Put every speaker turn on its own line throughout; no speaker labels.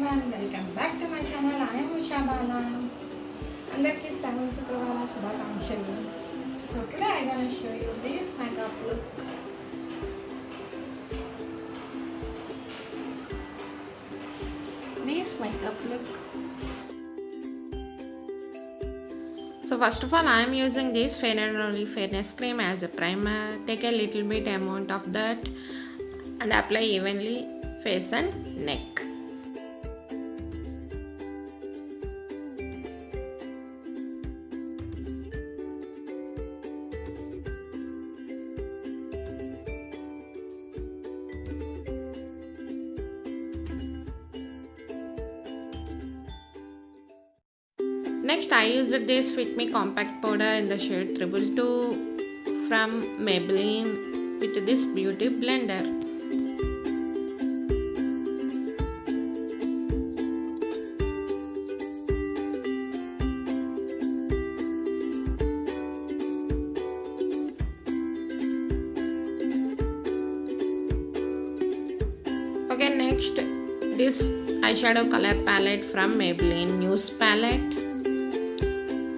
everyone, welcome back to my channel. I am Usha Bala. Andarki Festivals Festive. So today I am going to show you this makeup look. This makeup look. So first of all, I am using this Fair and Lovely Fairness Cream as a primer. Take a little bit amount of that and apply evenly face and neck. Next, I used this Fit Me Compact Powder in the shade 222 from Maybelline with this Beauty Blender. Okay, next this eyeshadow color palette from Maybelline News Palette.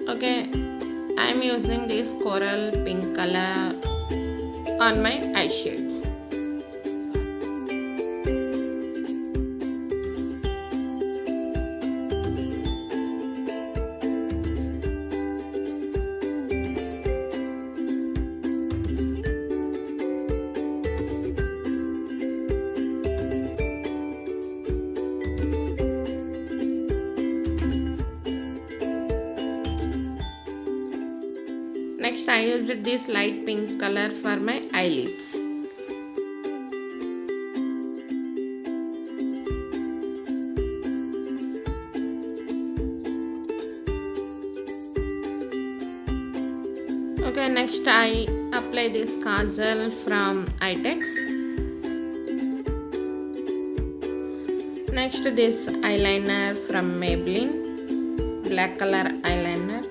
Okay, I am using this coral pink color on my eyeshades. Next, I used this light pink color for my eyelids. Okay, next I apply this kajal from Itex. Next, this eyeliner from Maybelline, black color eyeliner.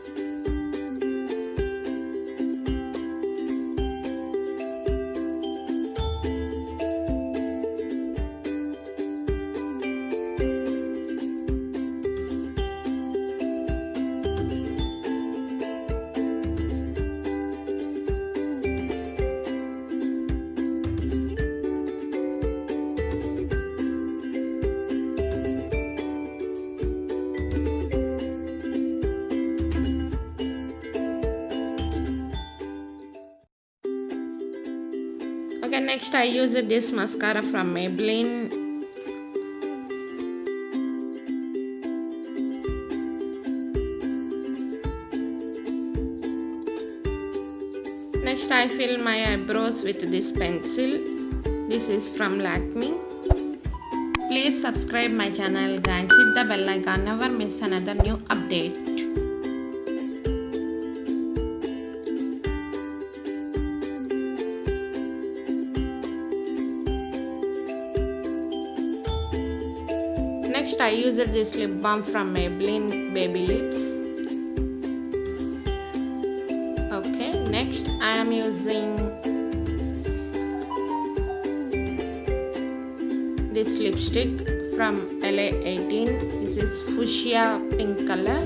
Okay, next I use this mascara from Maybelline. Next I fill my eyebrows with this pencil. This is from Lakme. Please subscribe my channel guys. Hit the bell icon. Never miss another new update. Next I used this lip balm from Maybelline Baby Lips. Okay, next I am using this lipstick from LA18. This is fuchsia pink color.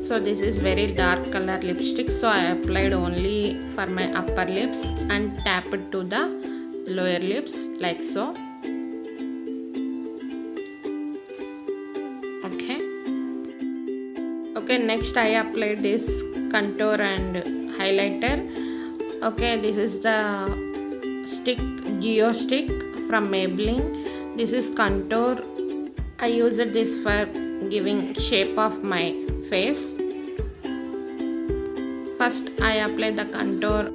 So this is very dark color lipstick. So I applied only for my upper lips and tap it to the lower lips like so. Okay, next I applied this contour and highlighter. Okay, this is the stick, Geo stick from Maybelline. This is contour. I used this for giving shape of my face. First I apply the contour.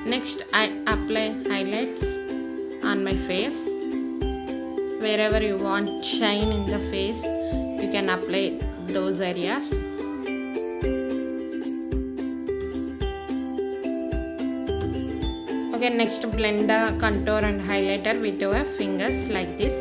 Next I apply highlights on my face. Wherever you want shine in the face, you can apply those areas. Okay, next blend the contour and highlighter with your fingers like this.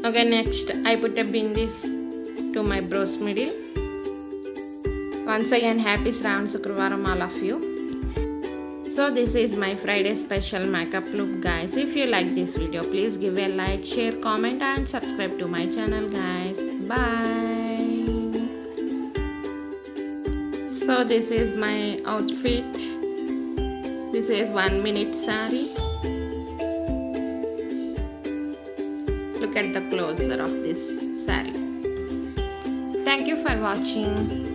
Okay, next I put a bindis to my brows middle. Once again, happy SRAVANASUKRAVARAM all of you. So this is my Friday special makeup look, guys. If you like this video, please give a like, share, comment and subscribe to my channel, guys. Bye. So this is my outfit. This is 1 minute saree. Look at the closer of this saree. Thank you for watching.